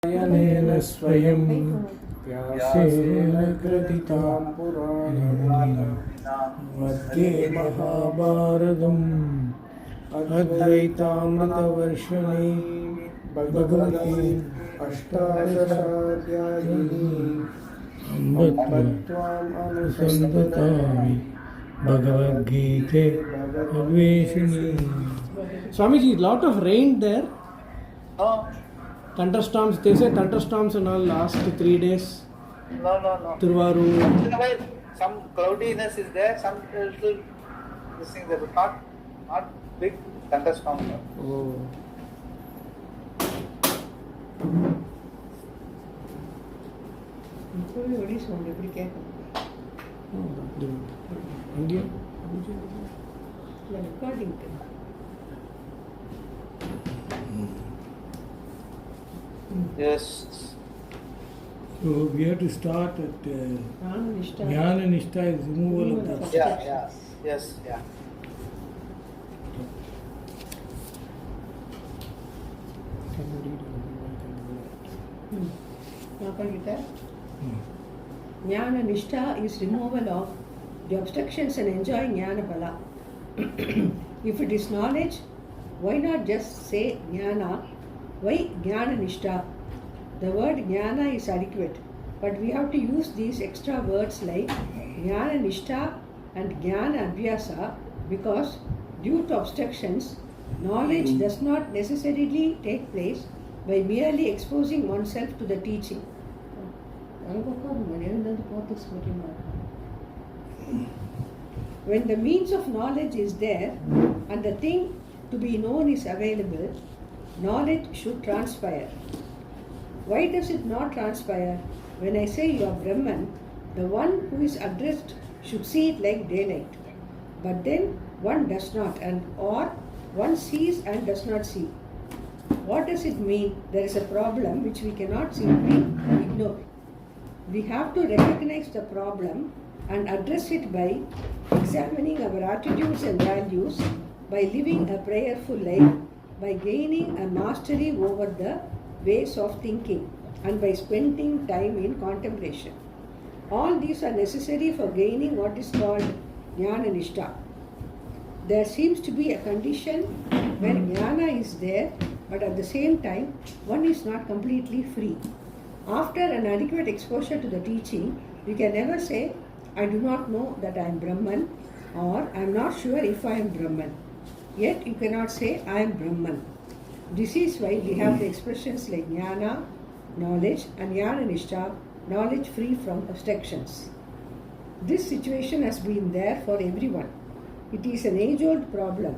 यनेन स्वयं व्यासेन कृतितां पुराणं मध्ये महाभारतम् अद्वैतामृतवर्षिणी भगवती अष्टादशाध्यायिनी त्वाम् अनुसन्ततामि भगवद्गीते भवेशिनी. Swamiji, lot of rain there. Thunderstorms, they say thunderstorms and all last 3 days. No. Tiruvarur. Some cloudiness is there, some little this thing there, but not big thunderstorm. Oh. Yes. So we have to start at Jnana Nishtha is removal of the Yeah. Can you read Bhagavad Gita. Jnana Nishtha is removal of the obstructions and enjoying Jnana Phala. If it is knowledge, why not just say Jnana? Why Jnana Nishtha? The word Jnana is adequate, but we have to use these extra words like Jnana Nishtha and Jnana Abhyasa because due to obstructions, knowledge does not necessarily take place by merely exposing oneself to the teaching. When the means of knowledge is there and the thing to be known is available, knowledge should transpire. Why does it not transpire? When I say you are Brahman, the one who is addressed should see it like daylight. But then one does not, or one sees and does not see. What does it mean? There is a problem which we cannot simply ignore. We have to recognize the problem and address it by examining our attitudes and values, by living a prayerful life, by gaining a mastery over the ways of thinking, and by spending time in contemplation. All these are necessary for gaining what is called Jnana Nishtha. There seems to be a condition where Jnana is there, but at the same time, one is not completely free. After an adequate exposure to the teaching, we can never say, I do not know that I am Brahman, or I am not sure if I am Brahman. Yet you cannot say, I am Brahman. This is why we have the expressions like Jnana, knowledge, and Jnana Nishtha, knowledge free from obstructions. This situation has been there for everyone. It is an age-old problem.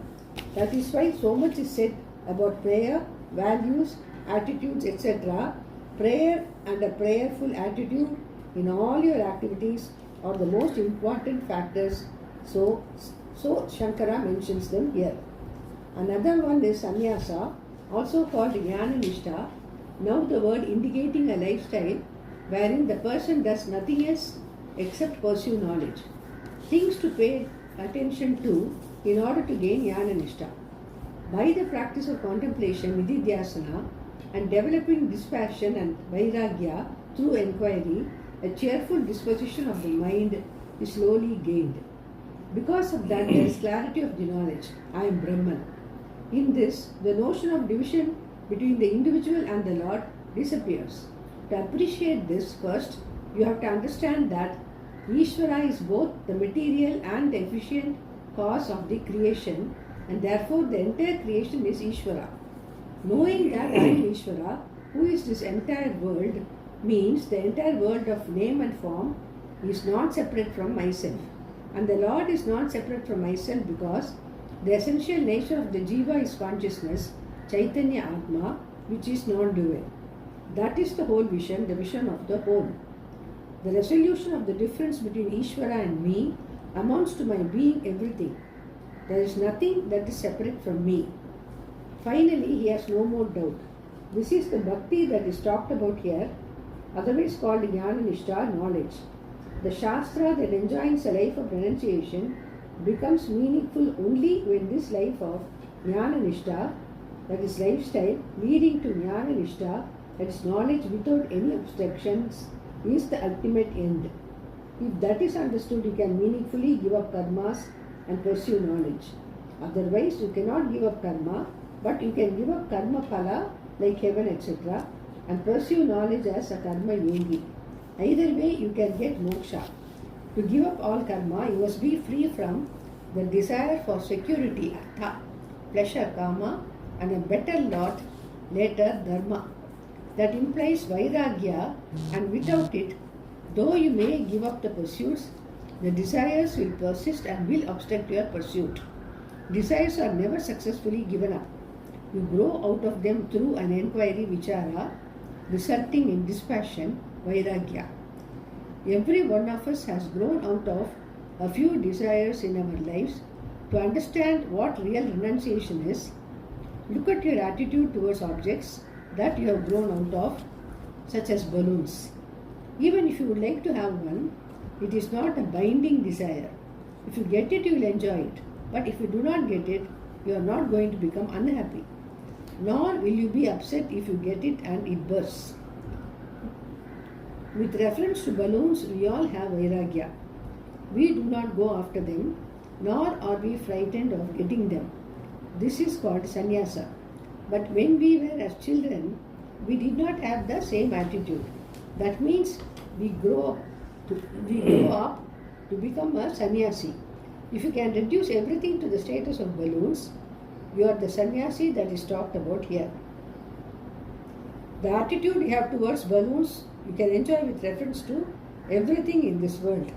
That is why so much is said about prayer, values, attitudes, etc. Prayer and a prayerful attitude in all your activities are the most important factors. So Shankara mentions them here. Another one is sannyasa, also called Jnana Nishtha. Now the word indicating a lifestyle wherein the person does nothing else except pursue knowledge. Things to pay attention to in order to gain Jnana Nishtha. By the practice of contemplation, Nididhyasana, and developing dispassion and vairagya through inquiry, a cheerful disposition of the mind is slowly gained. Because of that, there is clarity of the knowledge. I am Brahman. In this, the notion of division between the individual and the Lord disappears. To appreciate this, first, you have to understand that Ishvara is both the material and the efficient cause of the creation, and therefore the entire creation is Ishvara. Knowing that I am Ishvara, who is this entire world, means the entire world of name and form is not separate from myself. And the Lord is not separate from myself because the essential nature of the Jiva is consciousness, Chaitanya Atma, which is non-dual. That is the whole vision, the vision of the whole. The resolution of the difference between Ishvara and me amounts to my being everything. There is nothing that is separate from me. Finally, he has no more doubt. This is the bhakti that is talked about here, otherwise called Jnana Nishtha, knowledge. The Shastra that enjoins a life of renunciation becomes meaningful only when this life of Jnana Nishtha, that is lifestyle leading to Jnana Nishtha, that is, knowledge without any obstructions is the ultimate end. If that is understood, you can meaningfully give up karmas and pursue knowledge. Otherwise, you cannot give up karma, but you can give up karma phala like heaven, etc., and pursue knowledge as a karma yogi. Either way, you can get moksha. To give up all karma, you must be free from the desire for security, artha, pleasure, kama, and a better lot, later, dharma. That implies vairagya, and without it, though you may give up the pursuits, the desires will persist and will obstruct your pursuit. Desires are never successfully given up. You grow out of them through an inquiry, vichara, resulting in dispassion, vairagya. Every one of us has grown out of a few desires in our lives. To understand what real renunciation is, look at your attitude towards objects that you have grown out of, such as balloons. Even if you would like to have one, it is not a binding desire. If you get it, you will enjoy it. But if you do not get it, you are not going to become unhappy. Nor will you be upset if you get it and it bursts. With reference to balloons, we all have vairagya. We do not go after them, nor are we frightened of getting them. This is called sannyasa. But when we were as children, we did not have the same attitude. That means we grow up to become a sannyasi. If you can reduce everything to the status of balloons, you are the sannyasi that is talked about here. The attitude you have towards balloons, you can enjoy with reference to everything in this world.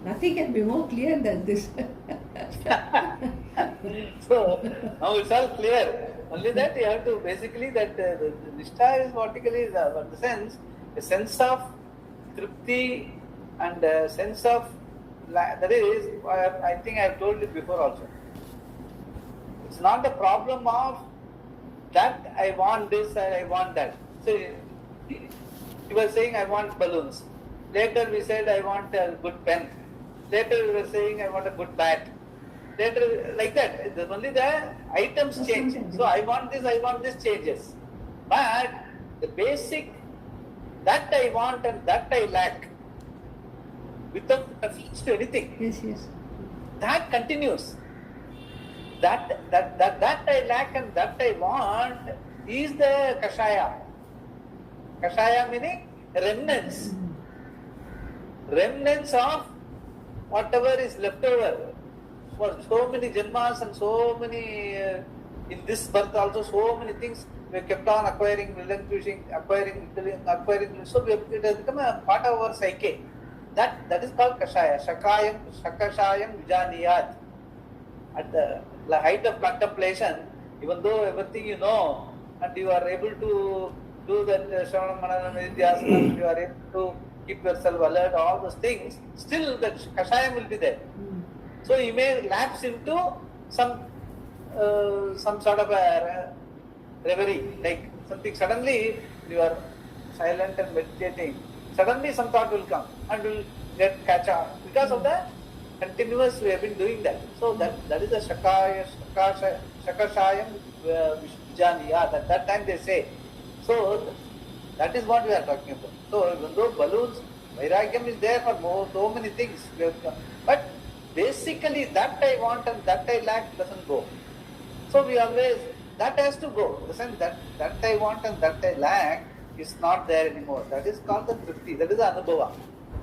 Nothing can be more clear than this. So now it's all clear. Only that you have to basically that the nishtha is vertically the sense, a sense of tripti and a sense of that is, I think I have told it before also. It's not the problem of that I want this and I want that. So you were saying I want balloons. Later we said I want a good pen. Later we were saying I want a good bat. Later like that. Only the items change. So I want this changes. But the basic that I want and that I lack without reference to anything. Yes. That continues. That I lack and that I want is the kashaya. Kashaya meaning remnants. Remnants of whatever is left over. For so many janmas and so many, in this birth also, so many things we kept on acquiring, relinquishing, acquiring. So it has become a part of our psyche. That is called kashaya. Shakashayam vijaniyat. At the height of contemplation, even though everything you know, and you are able to do that Shravana Manana Nidhyasana, you are able to keep yourself alert, all those things, still that kashayam will be there. So you may lapse into some sort of a reverie, like something suddenly you are silent and meditating. Suddenly some thought will come and will catch on because of the continuous we have been doing that. So that is the shakashayam vijaniya. At that time they say. So that is what we are talking about. So even though balloons, vairagyam is there for so many things, but basically that I want and that I lack doesn't go. So we always, that has to go. The sense that I want and that I lack is not there anymore. That is called the tripti. That is the anubhava.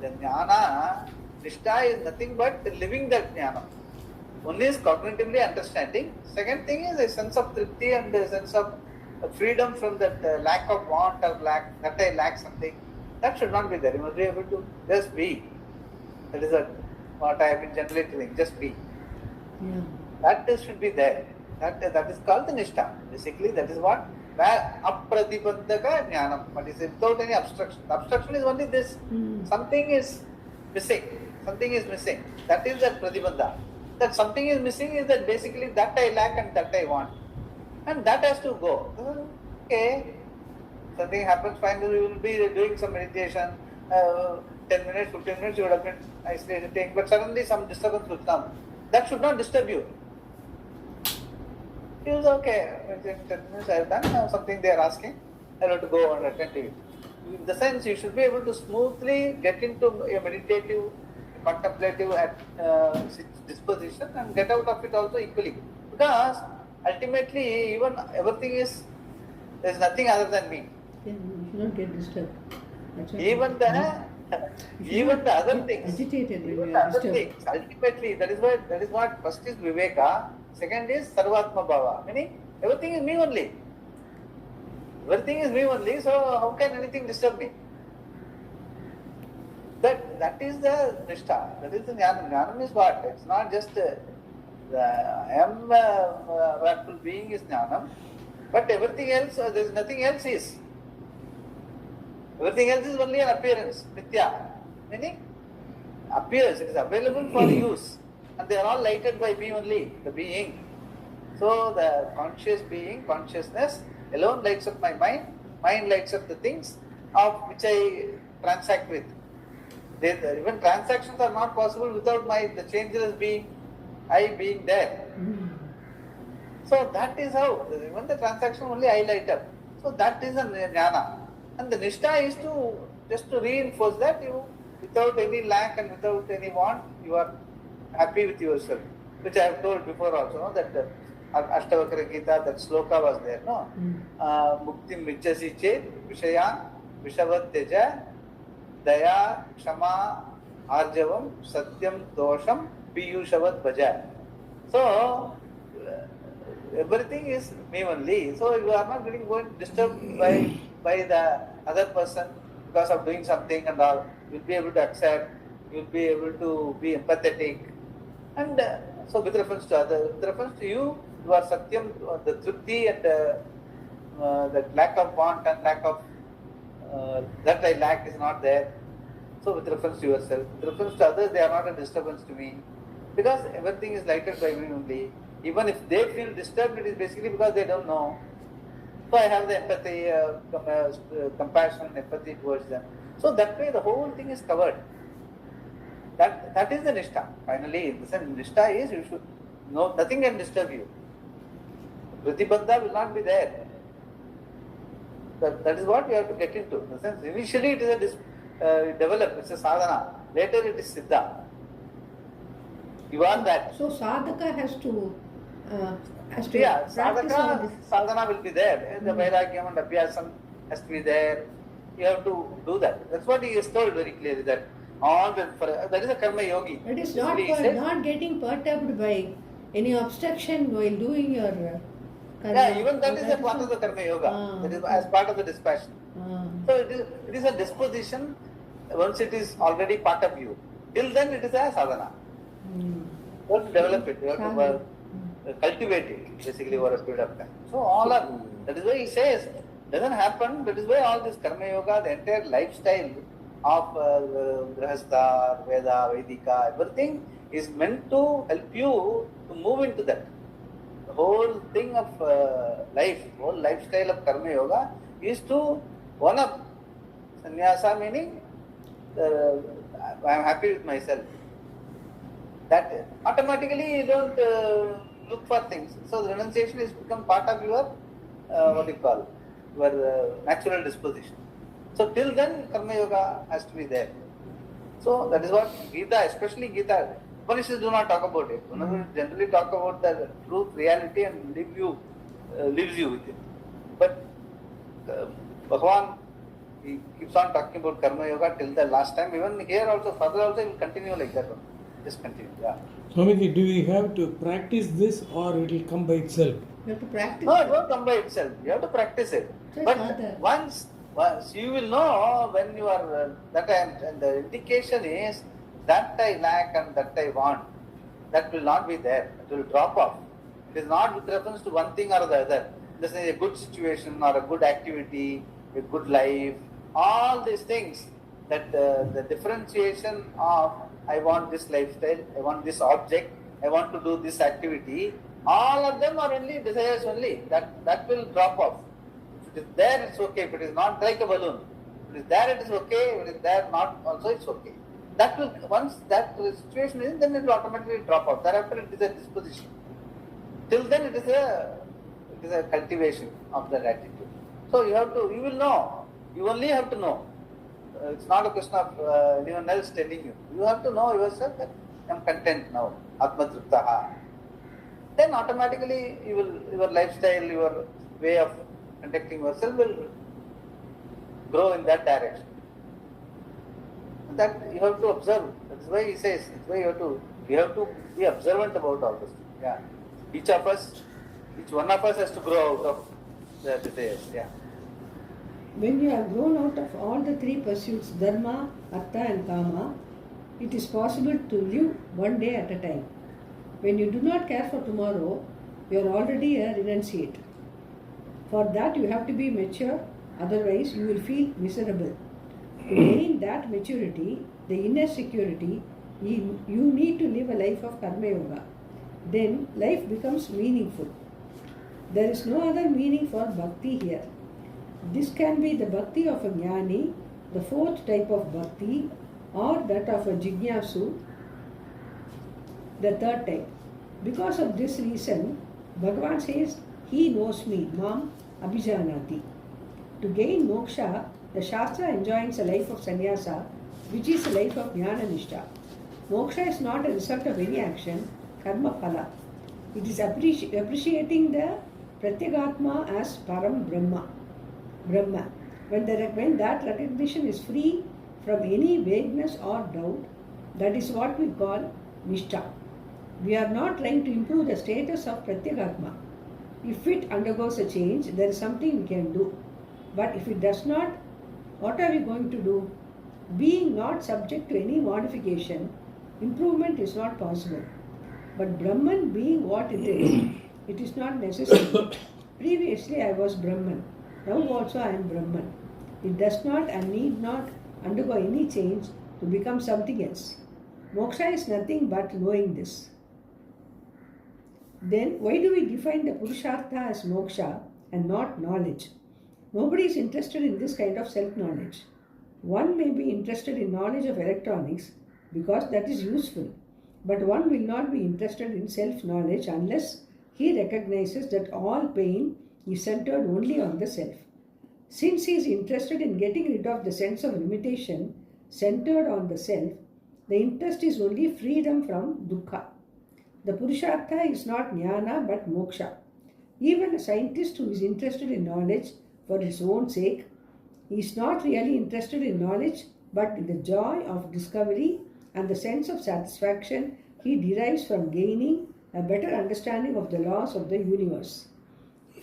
The jnana, nishtha is nothing but living that jnana. One is cognitively understanding. Second thing is a sense of tripti and a sense of freedom from that lack of want or lack, that I lack something. That should not be there. You must be able to just be. That is what I have been generally telling. Just be. Yeah. That should be there. That is called the nishtha. Basically, that is what where apradipandaka jnanam. But is without any obstruction. The obstruction is only this. Something is missing. Something is missing. That is that pradipanda. That something is missing is that basically that I lack and that I want. And that has to go. Okay. Something happens, finally you will be doing some meditation. 10 minutes, 15 minutes you would have been nicely sitting, but suddenly some disturbance will come. That should not disturb you. It was okay. 10 minutes I have done, now something they are asking. I have to go and attend to it. In the sense, you should be able to smoothly get into a meditative, contemplative disposition and get out of it also equally. Because ultimately, even everything is, there is nothing other than me. Yeah, you should not get disturbed. Even the other things. Agitated when Even you the are other disturbed. things. Ultimately, that is what first is Viveka, second is Sarvatma Bhava. Meaning, everything is me only. Everything is me only, so how can anything disturb me? That is the Nishtha. That is the Jnana. Jnana is what? It's not just the I am actual being is Jnanam, but everything else, there is nothing else is. Everything else is only an appearance, Nitya. Meaning, appears, it is available for use. And they are all lighted by me only, the being. So the conscious being, consciousness, alone lights up my mind lights up the things of which I transact with. Even transactions are not possible without the changeless being, I being there. So that is how, even the transaction only I light up. So that is a jnana. And the nishtha is just to reinforce that you, without any lack and without any want, you are happy with yourself. Which I have told before also, no? That Ashtavakra Gita, that sloka was there, no? Muktim vichasi chet, vishayan, vishavat teja, daya, kshama, arjavam, satyam, dosham, piyushavat bhaja. So, everything is me only. So, you are not going disturbed by the other person because of doing something and all. You will be able to accept, you will be able to be empathetic. And so, with reference to others, with reference to you, you are satyam, the trupti and the lack of want and lack of that I lack is not there. So, with reference to yourself, with reference to others, they are not a disturbance to me because everything is lighted by me only. Even if they feel disturbed, it is basically because they don't know. So, I have the empathy, compassion, empathy towards them. So, that way the whole thing is covered. That is the nishtha. Finally, in the sense, nishtha is you should know nothing can disturb you. Pratibandha will not be there. That is what you have to get into. In the sense, initially it is it's a sadhana. Later it is siddha. You want that. So sadhaka has to Yeah, practice all this. sadhana will be there. The vairagyam and abhyasam has to be there. You have to do that. That's what he has told very clearly, that that is a karma yogi. It is not not getting perturbed by any obstruction while doing your karma. Yeah, even that is a part of the karma yoga. That is as part of the dispassion. So it is a disposition once it is already part of you. Till then it is a sadhana. You have to develop it. You have to cultivate it basically over a period of time. So all are, that is why he says, doesn't happen, that is why all this karma yoga, the entire lifestyle of Grihastha, Veda, Vedika, everything is meant to help you to move into that. The whole thing of life, whole lifestyle of karma yoga is to one up. Sannyasa meaning I am happy with myself. That automatically you don't look for things. So the renunciation is become part of your your natural disposition. So till then karma yoga has to be there. So that is what Gita, especially Gita, Upanishads do not talk about it. Upanishads generally talk about the truth, reality and leaves you with it. But Bhagavan, he keeps on talking about karma yoga till the last time. Even here also, further also, he will continue like that one. Just continue, yeah. Swamiji, do we have to practice this or it will come by itself? You have to practice. No, it won't come by itself. You have to practice it. So but once you will know when you are and the indication is that I lack and that I want, that will not be there. It will drop off. It is not with reference to one thing or the other. This is a good situation or a good activity, a good life. All these things, that the differentiation of I want this lifestyle, I want this object, I want to do this activity, all of them are only desires only. That will drop off. If it is there, it's okay. If it is not, like a balloon. If it is there, it is okay. If it is there, not also, it's okay. That will, once that situation is, then it will automatically drop off. Thereafter, it is a disposition. Till then, it is a cultivation of that attitude. So you will know. You only have to know. It's not a question of anyone else telling you. You have to know yourself that I am content now. Atma Triptaha. Then automatically your lifestyle, your way of conducting yourself will grow in that direction. That you have to observe. That's why he says. That's why you have to be observant about all this. Yeah. Each one of us has to grow out of the desires. Yeah. When you have grown out of all the three pursuits, dharma, artha and kama, it is possible to live one day at a time. When you do not care for tomorrow, you are already a renunciate. For that you have to be mature, otherwise you will feel miserable. To gain that maturity, the inner security, you need to live a life of karma yoga. Then life becomes meaningful. There is no other meaning for bhakti here. This can be the bhakti of a jnani, the fourth type of bhakti, or that of a jignasu, the third type. Because of this reason, Bhagavan says, he knows me, mam abhijanati. To gain moksha, the Shastra enjoins a life of sannyasa, which is a life of jnana nishtha. Moksha is not a result of any action, karma phala. It is appreciating the pratyagatma as param brahma. When that recognition is free from any vagueness or doubt, that is what we call nishtha. We are not trying to improve the status of pratyagatma. If it undergoes a change, there is something we can do. But if it does not, what are we going to do? Being not subject to any modification, improvement is not possible. But Brahman being what it is not necessary. Previously I was Brahman. Now also I am Brahman. It does not and need not undergo any change to become something else. Moksha is nothing but knowing this. Then why do we define the Purushartha as moksha and not knowledge? Nobody is interested in this kind of self-knowledge. One may be interested in knowledge of electronics because that is useful, but one will not be interested in self-knowledge unless he recognizes that all pain is centered only on the self. Since he is interested in getting rid of the sense of limitation centered on the self, the interest is only freedom from dukkha. The Purushartha is not jnana but moksha. Even a scientist who is interested in knowledge for its own sake is not really interested in knowledge but in the joy of discovery and the sense of satisfaction he derives from gaining a better understanding of the laws of the universe.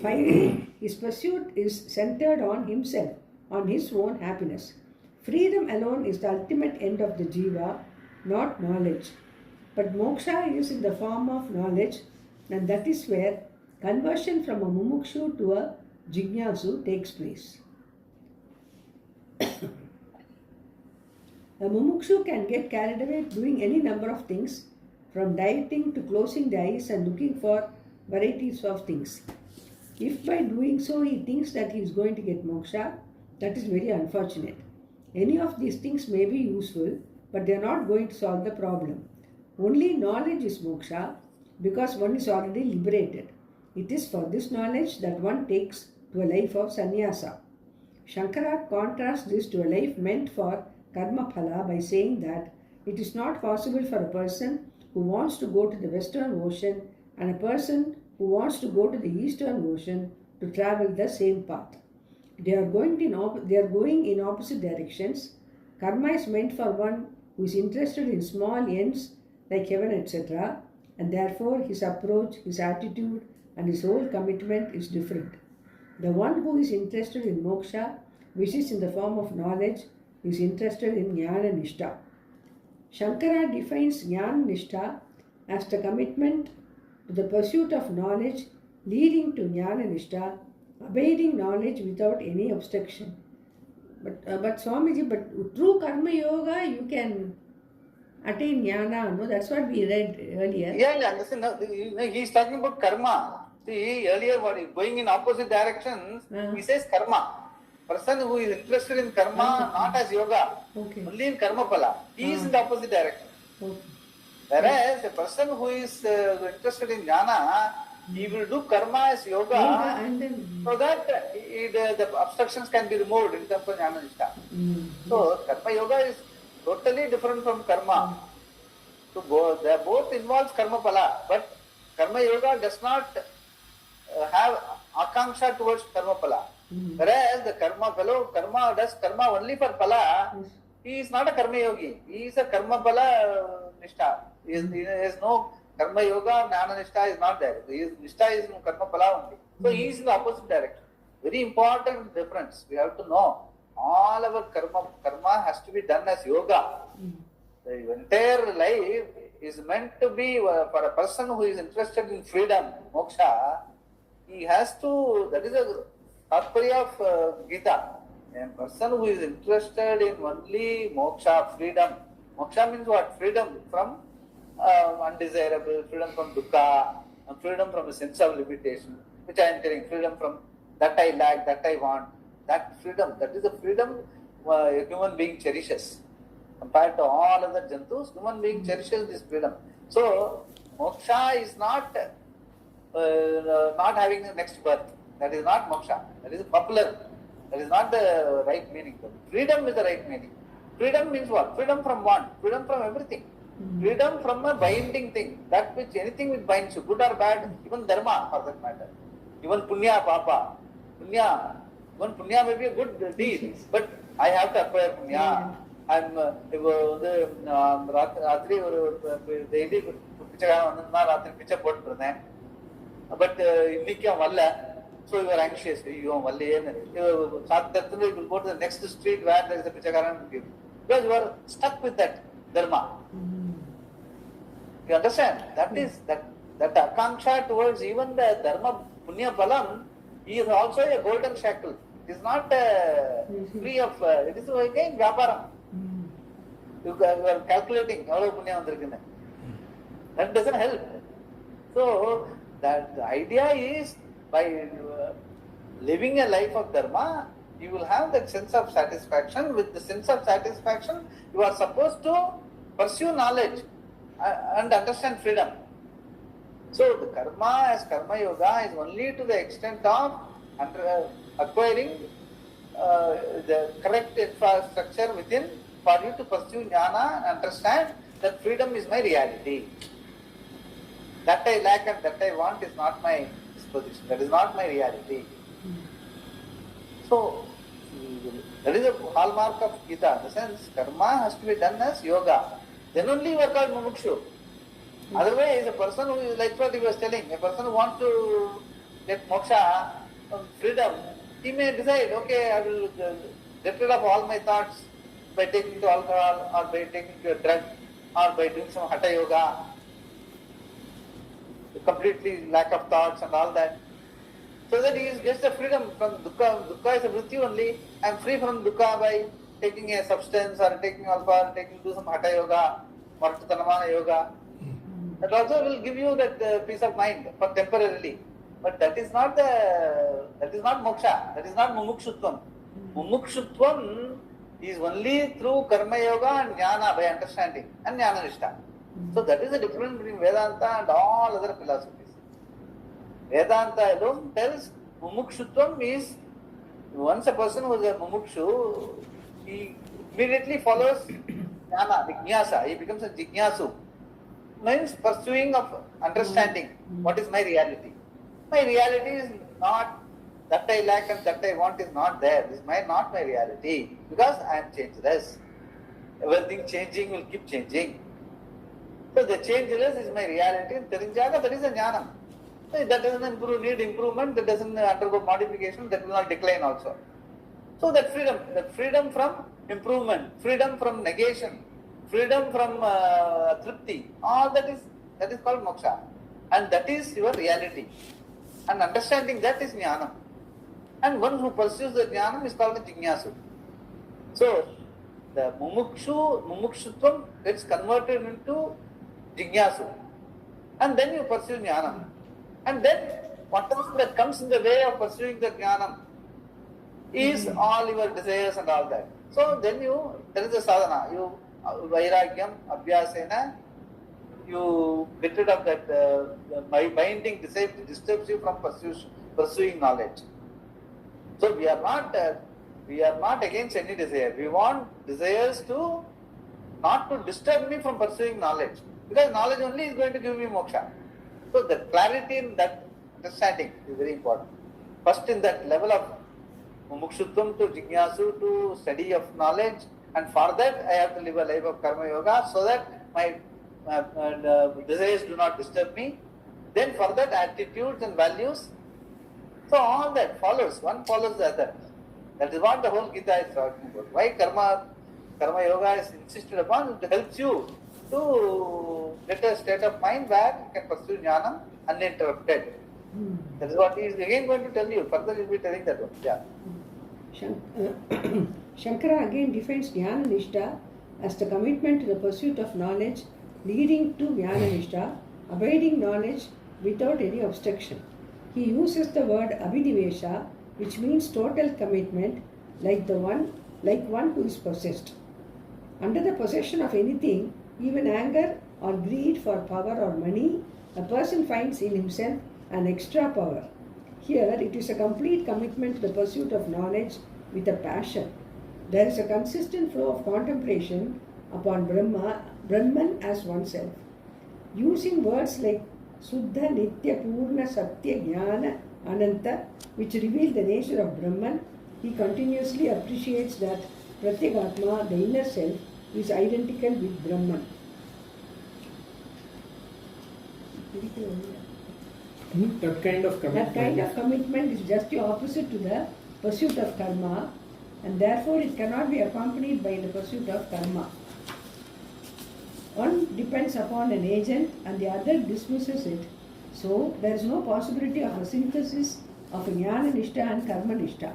Finally, his pursuit is centered on himself, on his own happiness. Freedom alone is the ultimate end of the jiva, not knowledge. But moksha is in the form of knowledge, and that is where conversion from a mumukshu to a jignasu takes place. A mumukshu can get carried away doing any number of things, from dieting to closing the eyes and looking for varieties of things. If by doing so he thinks that he is going to get moksha, that is very unfortunate. Any of these things may be useful, but they are not going to solve the problem. Only knowledge is moksha because one is already liberated. It is for this knowledge that one takes to a life of sannyasa. Shankara contrasts this to a life meant for karma phala by saying that it is not possible for a person who wants to go to the Western Ocean and a person who wants to go to the Eastern Ocean to travel the same path. They are going in opposite directions. Karma is meant for one who is interested in small ends like heaven, etc., and therefore his approach, his attitude, and his whole commitment is different. The one who is interested in moksha, which is in the form of knowledge, is interested in jnana nishtha. Shankara defines jnana nishtha as the commitment to the pursuit of knowledge leading to jnana nishtha, abiding knowledge without any obstruction. But Swamiji, but through karma yoga you can attain jnana, no? That's what we read earlier. Yeah, listen, he is talking about karma. See, earlier going in opposite directions, he says karma. Person who is interested in karma, not as yoga, only in karma phala, he is in the opposite direction. Whereas a person who is interested in jnana, He will do karma as yoga, and then so that the obstructions can be removed in terms of jnana nishtha. So karma yoga is totally different from karma. So they both involves karma pala, but karma yoga does not have akanksha towards karma pala. Whereas the karma fellow does karma only for pala. He is not a karma yogi. He is a karma pala nishtha. He has no karma yoga, jnana nishtha is not there. His nishtha is karma pala only. So he is in the opposite direction. Very important difference. We have to know. All our karma has to be done as yoga. The entire life is meant to be for a person who is interested in freedom, moksha. He has to, that is a tatparya of Gita. A person who is interested in only moksha, freedom. Moksha means what? Freedom from undesirable, freedom from dukkha, freedom from a sense of limitation, which I am telling, freedom from that I lack, that I want. That freedom, that is the freedom a human being cherishes. Compared to all other jantus, human being cherishes this freedom. So, moksha is not having the next birth. That is not moksha. That is popular. That is not the right meaning. Freedom is the right meaning. Freedom means what? Freedom from what? Freedom from everything. Freedom from a binding thing. That which anything which binds you, good or bad, even dharma for that matter. Even punya, papa. Punya. Even punya may be a good deed, but I have to acquire punya. ராத்திரி ஒரு daily பிச்சைக்காரன் வந்திருந்தா ராத்திரி பிச்சை போட்டு இருந்தேன். But இன்னைக்கு அவன் வரல. So you are anxious. ஐயோ வரலையேன்னு. சாத்திரத்துல you will go to the next street where there is a Pichaikkaran. Because you are stuck with that dharma. You understand? That is that akanksha towards even the dharma punya palam is also a golden shackle. It is not free of. It is again vyaparam. You are calculating எவ்வளவு புண்ணியம் வந்திருக்குன்னு. That doesn't help. So that the idea is by living a life of dharma, you will have that sense of satisfaction. With the sense of satisfaction, you are supposed to pursue knowledge and understand freedom. So the karma as karma yoga is only to the extent of acquiring the correct infrastructure within for you to pursue jnana and understand that freedom is my reality. That I lack and that I want is not my disposition. That is not my reality. So that is a hallmark of Gita. In the sense, karma has to be done as yoga. Then only you are called mumukshu. Otherwise, a person who is like what he was telling, a person who wants to get moksha, freedom, he may decide, okay, I will get rid of all my thoughts by taking to alcohol or by taking to a drug or by doing some hatha yoga, completely lack of thoughts and all that. So that he gets the freedom from dukkha. Dukkha is a vritti only. I am free from dukkha by taking a substance or taking alcohol, do some hatha yoga, martatanamana yoga. That also will give you that peace of mind for temporarily. But that is not moksha. That is not mumukshutvam. Mumukshutvam is only through karma yoga and jnana, by understanding, and jnana nishtha. So that is the difference between Vedanta and all other philosophies. Vedanta alone tells mumukshutvam is, once a person who is a mumukshu, he immediately follows jnana, jignasa. He becomes a jignasu. Means pursuing of understanding what is my reality. My reality is not that I lack and that I want is not there. This is not my reality, because I am changeless. Everything changing will keep changing. So the changeless is my reality. That is a jnanam. That doesn't need improvement, that doesn't undergo modification, that will not decline also. So that freedom from improvement, freedom from negation, freedom from tripti, all that is called moksha. And that is your reality. And understanding that is jnanam. And one who pursues the jnanam is called a jignasu. So the mumukshutvam gets converted into jignasu. And then you pursue jnanam. And then whatever that comes in the way of pursuing the jnanam is all your desires and all that. So then there is a sadhana. You vairagyam abhyasena you get rid of that binding desire disturbs you from pursuing knowledge. So we are not against any desire. We want desires to not to disturb me from pursuing knowledge, because knowledge only is going to give me moksha. So the clarity in that understanding is very important. First, in that level of mumukshutvam to jignasu to study of knowledge, and for that I have to live a life of karma yoga so that my desires do not disturb me. Then for that, attitudes and values. So all that follows, one follows the other. That is what the whole Gita is talking about. Why karma yoga is insisted upon? It helps you to get a state of mind where you can pursue jnana uninterrupted. That is what he is again going to tell you. Further he will be telling that one. Yeah. Shankara again defines Jnana Nishta as the commitment to the pursuit of knowledge leading to Jnana Nishta, abiding knowledge without any obstruction. He uses the word Abhinivesha, which means total commitment, like one who is possessed. Under the possession of anything, even anger or greed for power or money, a person finds in himself an extra power. Here it is a complete commitment to the pursuit of knowledge with a passion. There is a consistent flow of contemplation upon Brahman as oneself. Using words like Suddha, Nitya, Purna, Satya, Jnana, Ananta, which reveal the nature of Brahman, he continuously appreciates that Pratyagatma, the inner self, is identical with Brahman. That kind of commitment. That kind of commitment is just the opposite to the pursuit of karma, and therefore it cannot be accompanied by the pursuit of karma. One depends upon an agent and the other dismisses it. So there is no possibility of a synthesis of Jnana Nishta and Karma Nishta.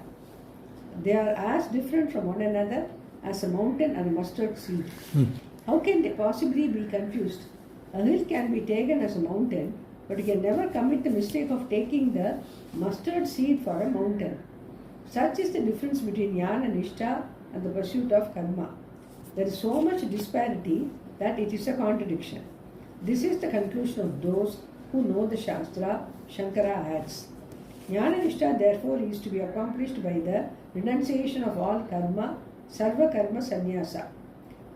They are as different from one another as a mountain and a mustard seed. How can they possibly be confused? A hill can be taken as a mountain, but you can never commit the mistake of taking the mustard seed for a mountain. Such is the difference between Jnana Nishta and the pursuit of karma. There is so much disparity that it is a contradiction. This is the conclusion of those who know the Shastra, Shankara adds. Jnana Nishta therefore is to be accomplished by the renunciation of all karma, sarva karma sannyasa.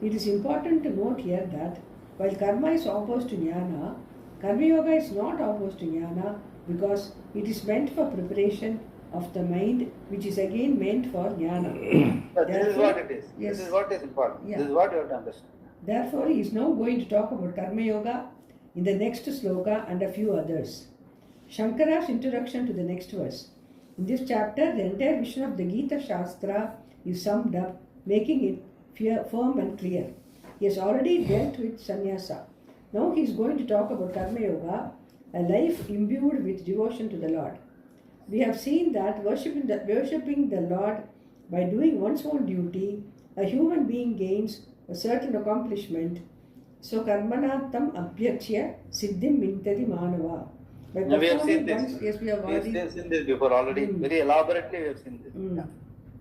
It is important to note here that while karma is opposed to jnana, karma yoga is not opposed to jnana because it is meant for preparation of the mind, which is again meant for jnana. But this is what it is. Yes. This is what is important. Yeah. This is what you have to understand. Therefore, he is now going to talk about karma yoga in the next sloka and a few others. Shankara's introduction to the next verse. In this chapter, the entire vision of the Gita Shastra is summed up, making it firm and clear. He has already dealt with sannyasa. Now he is going to talk about karma yoga, a life imbued with devotion to the Lord. We have seen that worshipping the Lord by doing one's own duty, a human being gains a certain accomplishment. So karmanattam abhyakshya siddhim mintati manava. Now we have seen this. Yes, we have already seen this before already. Very elaborately we have seen this. Yeah.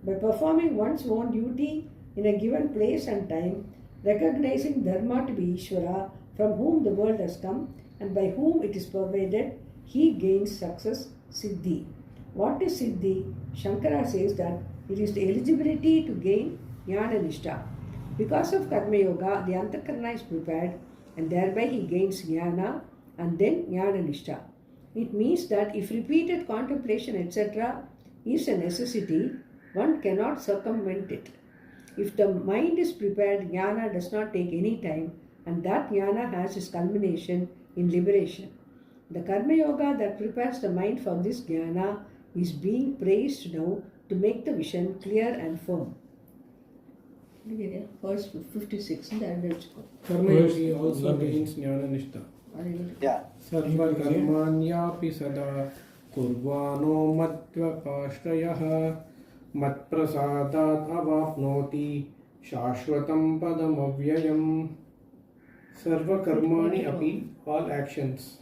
By performing one's own duty in a given place and time, recognizing dharma to be Ishvara, from whom the world has come and by whom it is pervaded, he gains success, siddhi. What is siddhi? Shankara says that it is the eligibility to gain jnana nishta. Because of karma yoga, the antakarana is prepared and thereby he gains jnana and then jnana nishta. It means that if repeated contemplation etc. is a necessity, one cannot circumvent it. If the mind is prepared, jnana does not take any time, and that jnana has its culmination in liberation. The karma yoga that prepares the mind for this jnana is being praised now to make the vision clear and firm. Verse 56. Karma yogi also gains jnana nishta. Yeah. Sarva karmanyapi sada kurvano matva pashrayah mat prasadat avapnoti shashvatam padam avyayam. Sarva karmani api, all actions.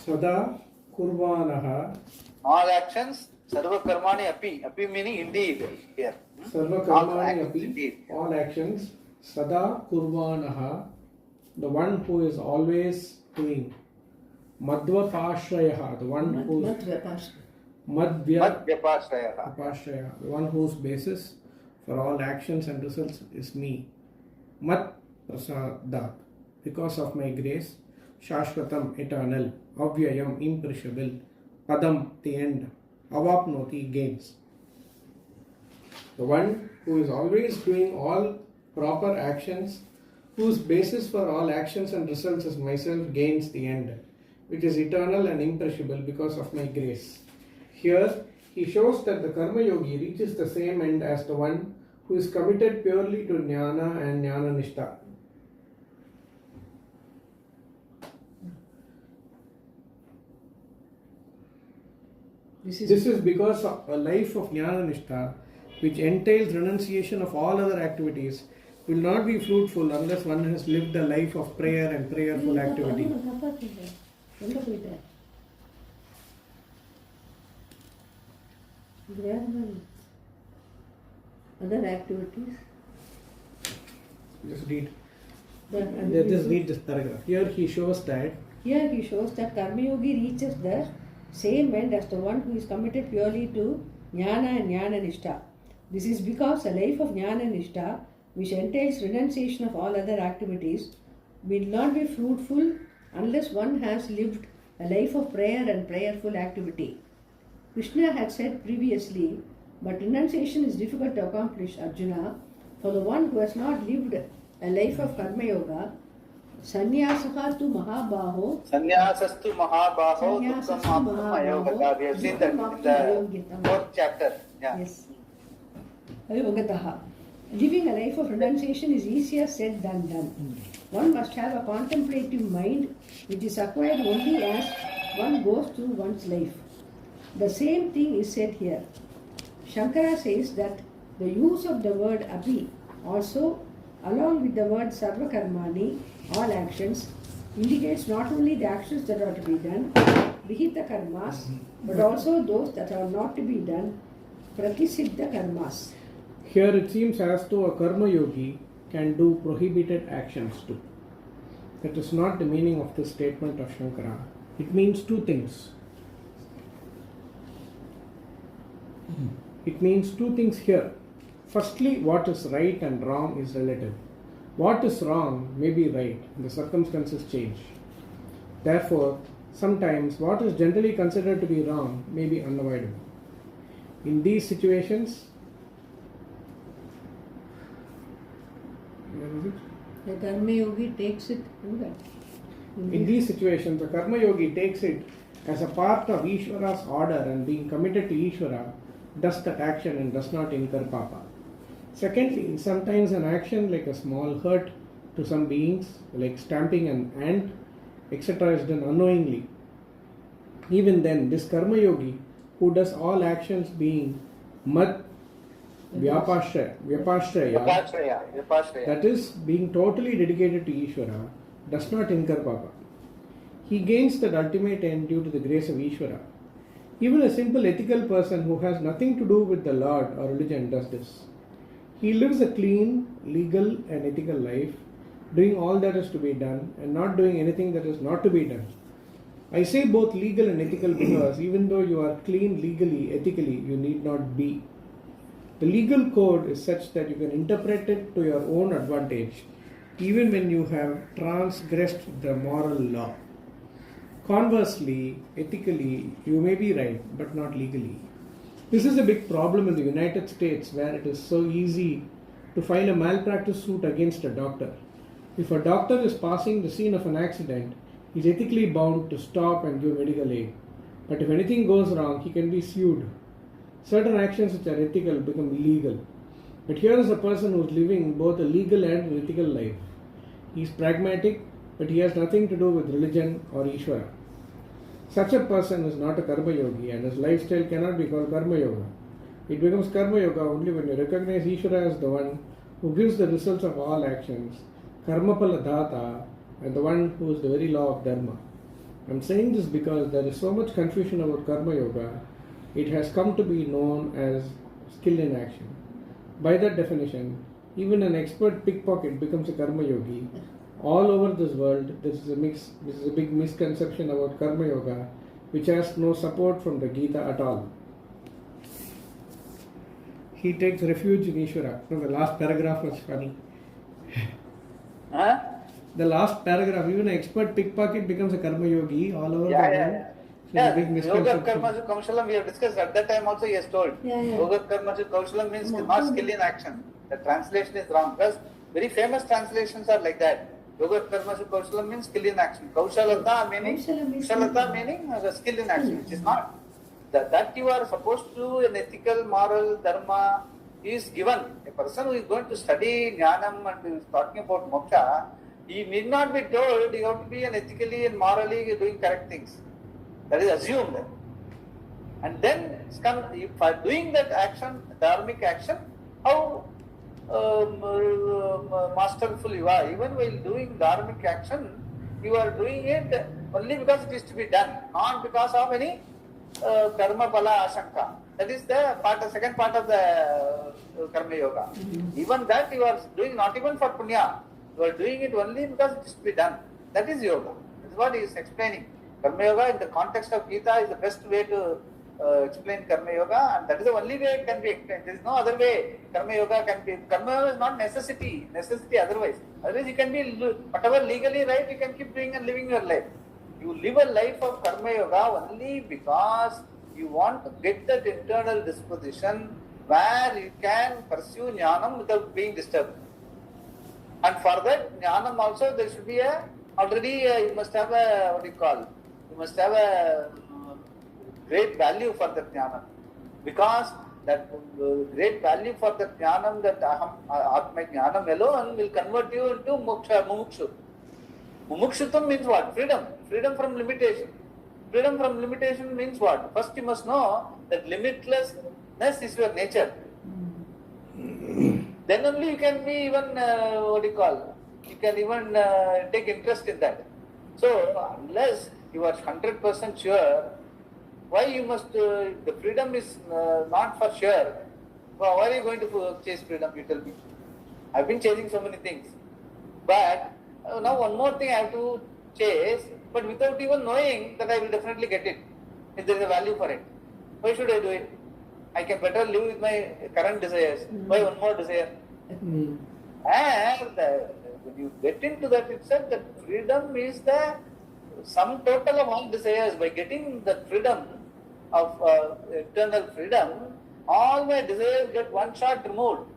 Sada kurvanaha. All actions, sarva karmani api. Api meaning indeed here. Sarva karmani api, all actions. Sada kurvanaha. the one who is always doing. Madhvapashrayaha, the one who is Madhyapashraya, the one whose basis for all actions and results is me. Mat prasadat, because of my grace. Shashvatam, eternal. Avyayam, imperishable. Padam, the end. Avapnoti, gains. The one who is always doing all proper actions, whose basis for all actions and results is myself, gains the end, which is eternal and imperishable because of my grace. Here, he shows that the Karma Yogi reaches the same end as the one who is committed purely to Jnana and Jnana Nishtha. This is because of a life of Jnana Nishtha, which entails renunciation of all other activities, will not be fruitful unless one has lived a life of prayer and prayerful activity. Other activities? Just read. Just read this paragraph. Here he shows that Karma Yogi reaches the same end as the one who is committed purely to Jnana and Jnana Nishtha. This is because a life of Jnana Nishtha, which entails renunciation of all other activities, will not be fruitful unless one has lived a life of prayer and prayerful activity. Krishna had said previously, but renunciation is difficult to accomplish, Arjuna. For the one who has not lived a life of Karma Yoga, Sannyasah tu Mahabaho. Sannyasastu Mahabaho Dukkam Apnam Ayogata. We have seen that in the 4th chapter. Yeah. Yes. Ayogataha. Living a life of renunciation is easier said than done. One must have a contemplative mind which is acquired only as one goes through one's life. The same thing is said here. Shankara says that the use of the word abhi also, along with the word sarva karmani, all actions, indicates not only the actions that are to be done, vihita karmas, but also those that are not to be done, pratisiddha karmas. here it seems as though a Karma Yogi can do prohibited actions too. That is not the meaning of this statement of Shankara. It means two things. It means two things here. Firstly, what is right and wrong is relative. What is wrong may be right, and the circumstances change. Therefore, sometimes what is generally considered to be wrong may be unavoidable. In these situations, where is it? The Karma Yogi takes it. In these situations, the Karma Yogi takes it as a part of Ishvara's order, and being committed to Ishvara, does that action and does not incur papa. Secondly, sometimes an action like a small hurt to some beings, like stamping an ant, etc., is done unknowingly. Even then, this Karma Yogi, who does all actions being Mad Vyapashraya, that is, being totally dedicated to Ishvara, does not incur papa. He gains that ultimate end due to the grace of Ishvara. Even a simple ethical person who has nothing to do with the Lord or religion does this. He lives a clean, legal and ethical life, doing all that is to be done and not doing anything that is not to be done. I say both legal and ethical because even though you are clean legally, ethically, you need not be. The legal code is such that you can interpret it to your own advantage, even when you have transgressed the moral law. Conversely, ethically, you may be right, but not legally. This is a big problem in the United States, where it is so easy to file a malpractice suit against a doctor. If a doctor is passing the scene of an accident, he is ethically bound to stop and give medical aid. But if anything goes wrong, he can be sued. Certain actions which are ethical become illegal. But here is a person who is living both a legal and an ethical life. He is pragmatic, but he has nothing to do with religion or Ishvara. Such a person is not a Karma Yogi, and his lifestyle cannot be called Karma Yoga. It becomes Karma Yoga only when you recognize Ishvara as the one who gives the results of all actions, Karmapala Dhata, and the one who is the very law of Dharma. I am saying this because there is so much confusion about Karma Yoga, it has come to be known as skill in action. By that definition, even an expert pickpocket becomes a Karma Yogi, All over this world, this is a big misconception about Karma Yoga, which has no support from the Gita at all. He takes refuge in Ishvara. No, the last paragraph was funny. Huh? The last paragraph, even an expert pickpocket becomes a Karma Yogi all over the world. So Yeah, it's a big misconception. Yoga Karma Kaushalam we have discussed at that time also he has told. Yoga Karma Kaushalam means not skill in action. The translation is wrong because very famous translations are like that. Yoga Karma Kaushalam means skill in action. Kaushalata meaning skill in action, which is not. That you are supposed to do an ethical, moral, dharma is given. A person who is going to study Jnanam and is talking about moksha, he need not be told you have to be an ethically and morally doing correct things. That is assumed. And then for doing that action, dharmic action, how masterful you are. Even while doing dharmic action, you are doing it only because it is to be done, not because of any karma bala ashanka. That is the second part of the karma yoga. Even that you are doing not even for punya. You are doing it only because it is to be done. That is yoga. That is what he is explaining. Karma yoga in the context of Gita is the best way to explain karma yoga, and that is the only way it can be explained. There is no other way karma yoga can be. Karma yoga is not necessity otherwise. Otherwise you can be whatever legally right, you can keep doing and living your life. You live a life of karma yoga only because you want to get that internal disposition where you can pursue jnanam without being disturbed. And for that jnanam also there should be you must have you must have a great value for that jnanam. Because that great value for that jnanam, that atma jnanam alone will convert you into mumukshu. Mumukshutam means what? Freedom from limitation. Freedom from limitation means what? First you must know that limitlessness is your nature. Then only you can be even, you can even take interest in that. So, unless you are 100% sure, why you must, the freedom is not for sure. Well, why are you going to chase freedom, you tell me? I've been chasing so many things. But now one more thing I have to chase, but without even knowing that I will definitely get it. If there is a value for it. Why should I do it? I can better live with my current desires. Why one more desire? And when you get into that itself, that freedom is the sum total of all desires. By getting the freedom of eternal freedom, all my desires get one shot removed.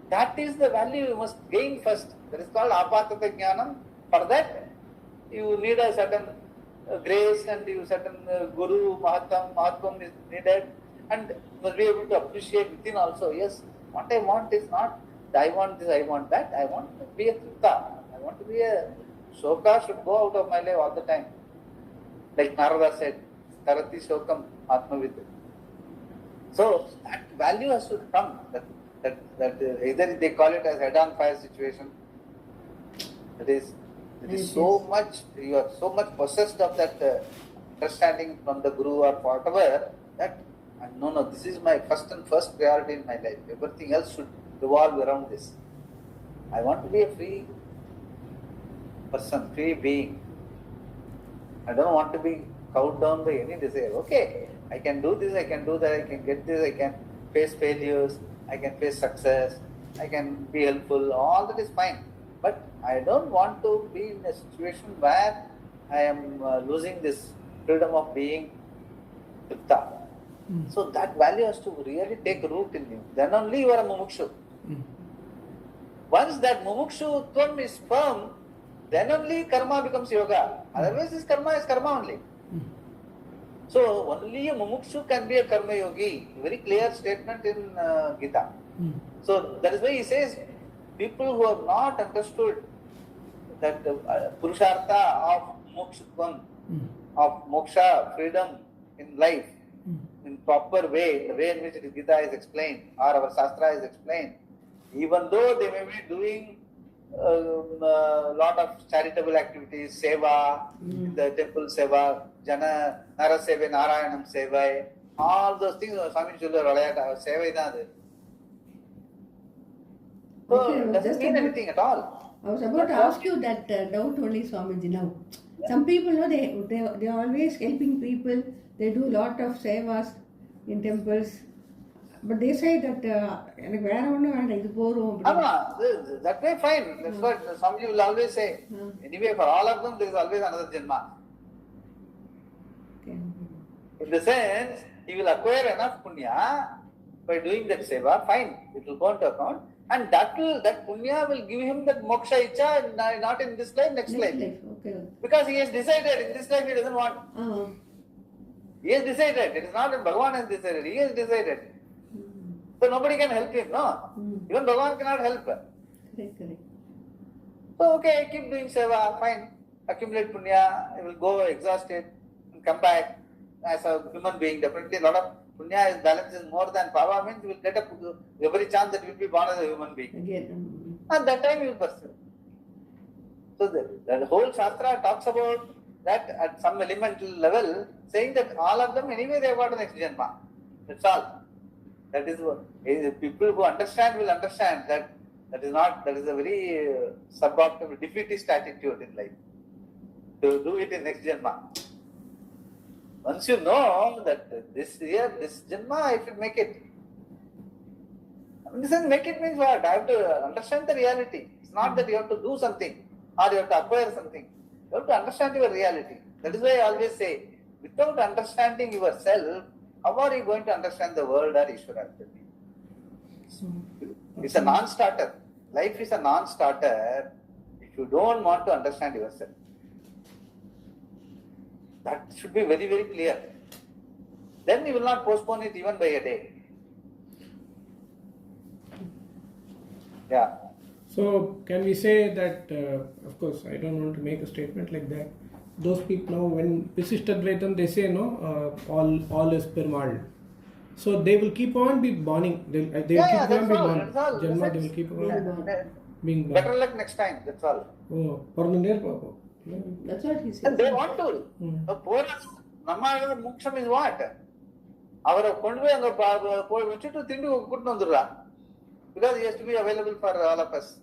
That is the value you must gain first. That is called apatata jnanam. For that, you need a certain grace and certain guru, mahatvam is needed, and you must be able to appreciate within also. Yes, what I want is not I want this, I want that. I want to be a tripta. I want to be a shoka should go out of my life all the time. Like Narada said, tarati shokam atmavid. So that value has to come. That either they call it as head on fire situation. It is so much, you are so much possessed of that understanding from the guru or whatever that no, this is my first priority in my life. Everything else should revolve around this. I want to be a free person, free being. I don't want to be cowed down by any desire. Okay, I can do this, I can do that, I can get this, I can face failures, I can face success, I can be helpful, all that is fine. But I don't want to be in a situation where I am losing this freedom of being tripta. So that value has to really take root in you. Then only you are a mumukshu. Once that mumukshutvam is firm, then only karma becomes yoga. Otherwise this karma is karma only. So only a mumukshu can be a karma yogi. Very clear statement in Gita. So that is why he says, people who have not understood that purushartha of mokshutvam, of moksha, freedom in life, in proper way, the way in which the Gita is explained, or our Shastra is explained, even though they may be doing a lot of charitable activities, seva, the temple seva, jana, naraseva, narayanam seva, all those things, Swami Ramesvarananda seva is not there. So it doesn't mean anything at all. I was about to ask you that doubt only, Swamiji, now. Some people, know they are always helping people. They do a lot of sevas in temples. But they say that எனக்கு வேற ஒன்றும் வேண்டாம் இது போரும். That way fine. That's what Swamiji will always say. Anyway, for all of them, there is always another Janma. Okay. In the sense, he will acquire enough punya by doing that seva, fine, it will go into account. And that punya will give him that moksha icha, not in this life, next life. Okay. Because he has decided in this life he doesn't want. He has decided. It is not that Bhagavan has decided. He has decided. So nobody can help him, no? Even Bhagavan cannot help. Correct. So okay, keep doing seva, fine. Accumulate punya, he will go exhausted and come back as a human being. Definitely a lot of punya is balance is more than pava, means you will get every chance that you will be born as a human being. Again. At that time you will pursue. So the whole Shastra talks about that at some elemental level, saying that all of them anyway they have got the next Janma. That's all. That is what people who understand will understand that is a very suboptimal, defeatist attitude in life. To do it in next Janma. Once you know that this year, this Janma, I should make it. Make it means what? I have to understand the reality. It's not that you have to do something or you have to acquire something. You have to understand your reality. That is why I always say, without understanding yourself, how are you going to understand the world or Ishvara? It's a non-starter. Life is a non-starter if you don't want to understand yourself. That should be very, very clear. Then you will not postpone it even by a day. Yeah. So, can we say that, of course, I don't want to make a statement like that. Those people now, when Visishtadvaitam, they say, no, all is Perumal. So, they will keep on be borning. They will keep on be born. Janma, they will keep on being born. Better luck next time, that's all. Oh, Parnandir Papa. That's what he said. And they want to. The poorest, Namma Moksham is what? Our Kondwe and the poor Vichitu Tindu Kutnandura. Because he has to be available for all of us.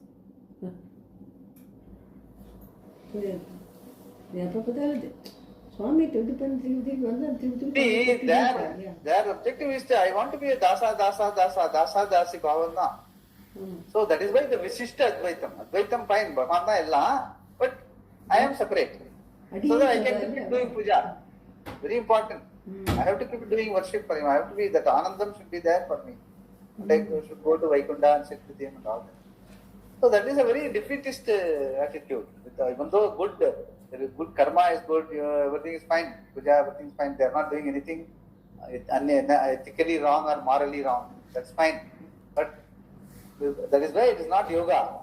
Swami, to depend See, their objective is I want to be a dasi bhavana. So that is why the Visishta Advaitam. Advaitam fine, Bhavana illa, but I am separate. So that I can keep doing puja. Very important. I have to keep doing worship for him. I have to be, that Anandam should be there for me. Like I should go to Vaikunta and sit with him and all that. So that is a very defeatist attitude. Even though good karma is good, everything is fine. Puja, everything is fine. They are not doing anything ethically wrong or morally wrong. That's fine. But that is why it is not yoga.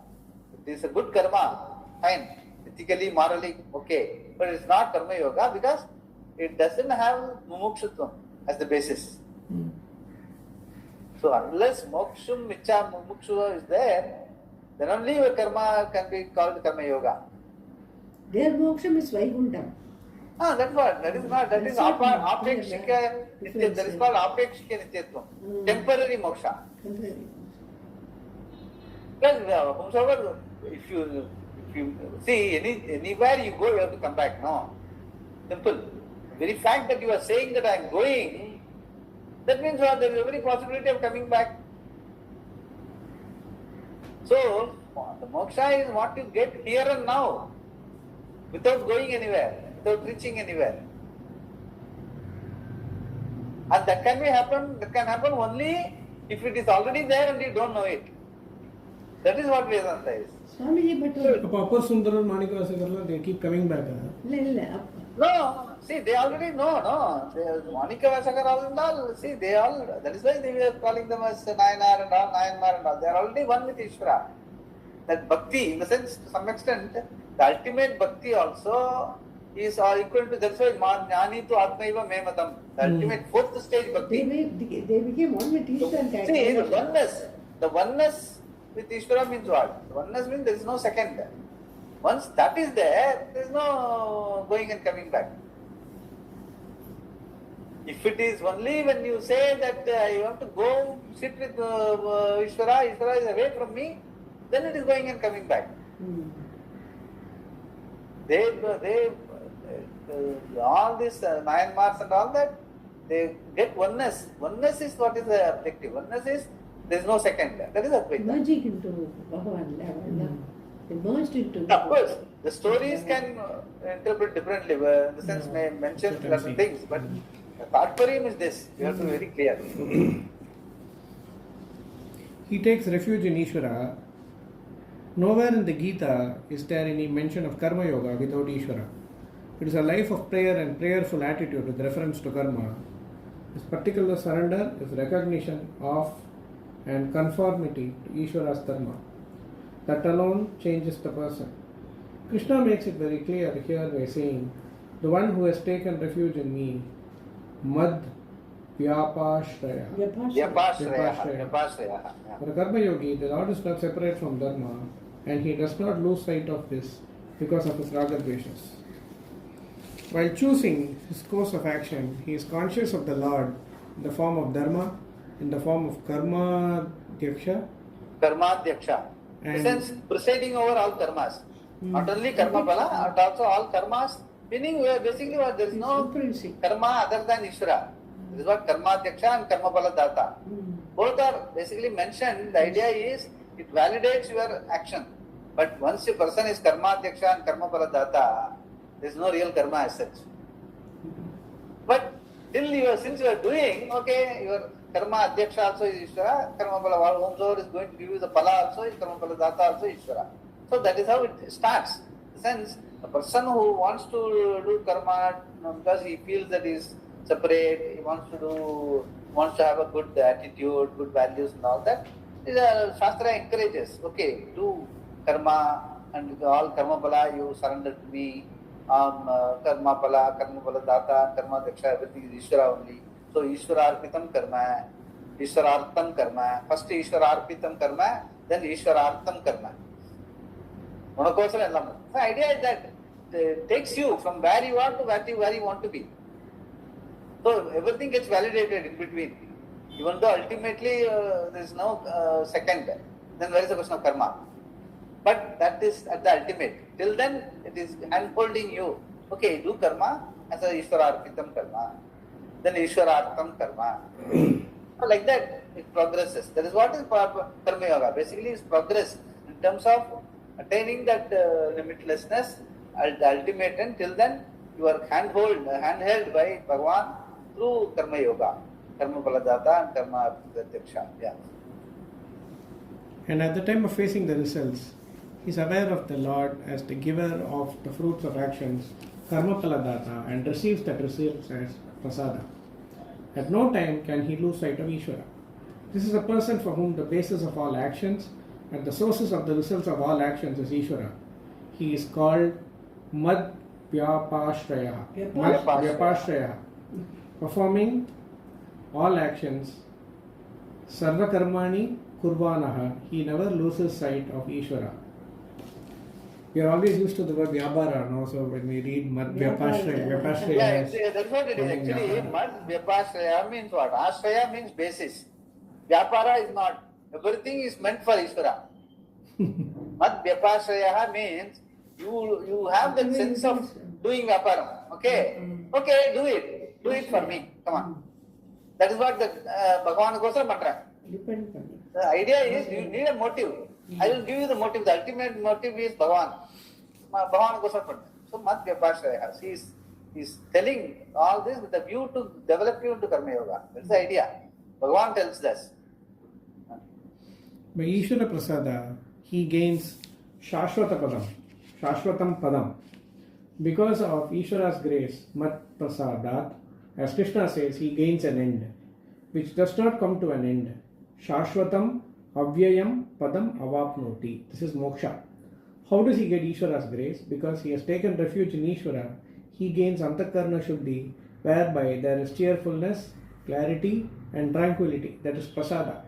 It is a good karma. Fine. Ethically, morally, okay. But it is not karma yoga because it doesn't have mumukshutvam as the basis. So unless mokshum, micha, mumukshu is there, then only your karma can be called karma yoga. Their moksham is Vaikuntham. That's what. That is not. That is apekshika nityatvam. That is called apekshika nityatvam. Temporary moksha. Because whomsoever, if you see anywhere you go, you have to come back. No. Simple. The very fact that you are saying that I am going, that means there is every possibility of coming back. So, the moksha is what you get here and now, without going anywhere, without reaching anywhere. And that can happen only if it is already there and you don't know it. That is what Vedanta is. Swamiji, but Upper Sundara and Manikavasakarla, they keep coming back. No, see, they already know, no. Manikavasakar all, see, they all, that is why they were calling them as Nayanar and all, Nayanmar and all. They are already one with Ishvara. That bhakti, in the sense, to some extent, the ultimate bhakti also is equal to, that's why Jnani tu Atmaiva Mematam. The ultimate fourth stage bhakti. They became one with Ishvara and See, the oneness with Ishvara means what? The oneness means there is no second. Once that is there is no going and coming back. If it is only when you say that you have to go sit with Ishvara is away from me, then it is going and coming back. They all this 9 marks and all that, they get oneness. Oneness is what is the objective. Oneness is there is no second. That is Advaita. Merging into Bhagavan level. They merged into. Of course, the stories can interpret differently. In the sense, may mention certain things, but the Tatparyam is this. You have to be very clear. He takes refuge in Ishvara. Nowhere in the Gita is there any mention of Karma Yoga without Ishvara. It is a life of prayer and prayerful attitude with reference to karma. This particular surrender is recognition of and conformity to Ishvara's dharma. That alone changes the person. Krishna makes it very clear here by saying, the one who has taken refuge in me, Mad Vyapashraya. Vyapashraya. For a Karma Yogi, the Lord is not separate from dharma and he does not lose sight of this because of his raga dveshas. While choosing his course of action, he is conscious of the Lord in the form of dharma, in the form of karma dhyaksha. Karma dhyaksha. In the sense, presiding over all karmas. Not only karma bala, but also all karmas. Meaning, basically, there is no karma other than Ishvara. This is what karma dhyaksha and karma bala data. Both are basically mentioned. The idea is it validates your action. But once a person is karma dhyaksha and karma bala data, there is no real karma as such. But since you are doing, okay, your karma adhyaksha also is Ishvara, karma bala, whomsoever is going to give you the pala also is karma bala data also Ishvara. So that is how it starts. In the sense, a person who wants to do karma because he feels that he is separate, he wants to have a good attitude, good values and all that, Shastra encourages, okay, do karma and all karma bala you surrender to me. Karma pala, karma pala data, karma daksha, everything is Ishvara only. So Ishvara arpitam karma, Ishvara artam karma. First Ishvara arpitam karma, then Ishvara artam karma. The idea is that it takes you from where you are to where you want to be. So everything gets validated in between. Even though ultimately there is no second, then where is the question of karma? But that is at the ultimate. Till then, it is hand-holding you. Okay, do karma as a Ishvara-arpitam karma. Then Ishvara-artam karma. Like that, it progresses. That is what is Karma Yoga. Basically, it's progress in terms of attaining that limitlessness at the ultimate end. Till then, you are handheld by Bhagavan through Karma Yoga. Karma Baladata and Karma Pratyaksha. Yeah. And at the time of facing the results, he is aware of the Lord as the giver of the fruits of actions, karma paladata, and receives that results as prasada. At no time can he lose sight of Ishvara. This is a person for whom the basis of all actions and the sources of the results of all actions is Ishvara. He is called Mad Vyapashraya, performing all actions, Sarva Karmani Kurvanaha. He never loses sight of Ishvara. We are always used to the word Vyabhara, no? So when we read Mad Vyapashraya, that's what it is actually. Mad Vyapashraya means what? Ashraya means basis. Vyapara is not. Everything is meant for Ishvara. Mad Vyapashraya means you have the sense of doing Vyaparam. Okay? Okay, do it. Do it for me. Come on. That is what the Bhagavan Gosara mantra. The idea is you need a motive. I will give you the motive. The ultimate motive is Bhagavan. Bhagavan Gosara. So Mad Vyapashraya. He is telling all this with a view to develop you into Karma Yoga. That's the idea. Bhagavan tells us. By Ishvara Prasada, he gains Shashvatam Padam. Because of Ishvara's grace, Mat Prasadat, as Krishna says, he gains an end, which does not come to an end. Shashvatam Avyayam Padam Avapnoti. This is moksha. How does he get Ishvara's grace? Because he has taken refuge in Ishvara, he gains Antakarna Shuddhi, whereby there is cheerfulness, clarity, and tranquility. That is Prasada.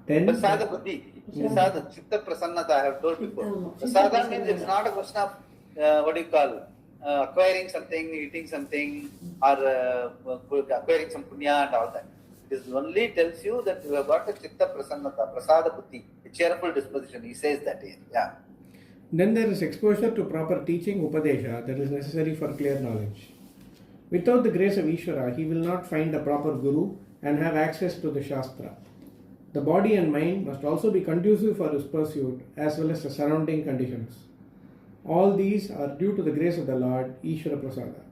Then Prasada Buddhi. Prasada, Chitta Prasannata, I have told before. Prasada means it's not a question of acquiring something, eating something, or acquiring some punya and all that. It only tells you that you have got a Chitta Prasannata, Prasada Buddhi, a cheerful disposition. He says that here. Yeah. Then there is exposure to proper teaching, Upadesha, that is necessary for clear knowledge. Without the grace of Ishvara, he will not find a proper Guru and have access to the Shastra. The body and mind must also be conducive for his pursuit as well as the surrounding conditions. All these are due to the grace of the Lord, Ishvara Prasada.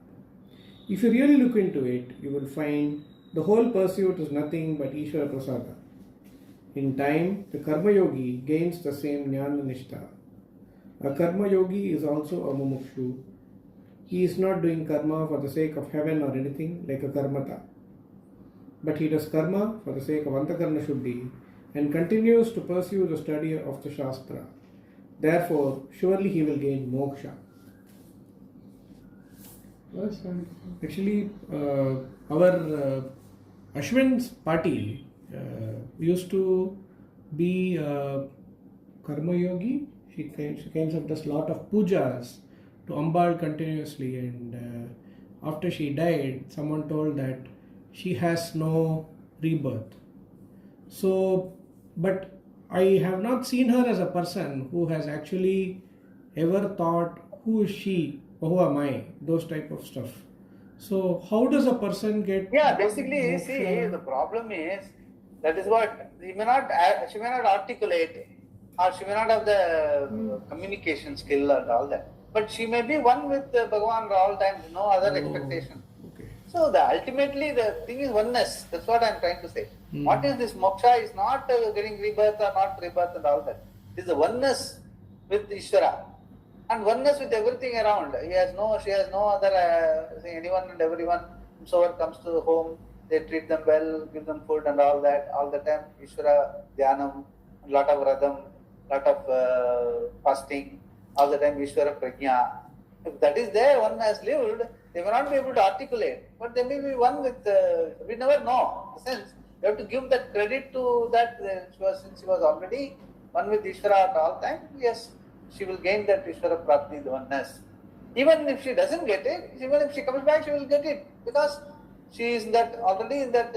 If you really look into it, you will find the whole pursuit is nothing but Ishvara Prasada. In time, the Karma Yogi gains the same Jnana Nishtha. A Karma Yogi is also a Mumukshu. He is not doing karma for the sake of heaven or anything like a Karmata. But he does karma for the sake of Antakarna Shuddhi and continues to pursue the study of the Shastra. Therefore, surely he will gain moksha. Actually, our Ashwin's party used to be Karma Yogi. She kind of does a lot of pujas to Ambal continuously, and after she died, someone told that she has no rebirth. So, but I have not seen her as a person who has actually ever thought, who is she or who am I, those type of stuff. So how does a person get... Yeah, basically, see, the problem is, that is what, she may not articulate, or she may not have the communication skill and all that. But she may be one with Bhagavan for all times, no other expectation. Okay. So ultimately the thing is oneness. That's what I am trying to say. What is this moksha is not getting rebirth or not rebirth and all that. It is the oneness with Ishvara and oneness with everything around. She has no other, anyone and everyone, whosoever comes to the home, they treat them well, give them food and all that. All the time Ishvara, Dhyanam, lot of Radham, lot of fasting. All the time Ishvara Prajna. If that is there, one has lived, they may not be able to articulate, but they may be one with, we never know. In the sense, you have to give that credit to that, since she was already one with Ishvara at all time, yes, she will gain that Ishvara Prapti, the oneness. Even if she doesn't get it, even if she comes back, she will get it, because she is already in that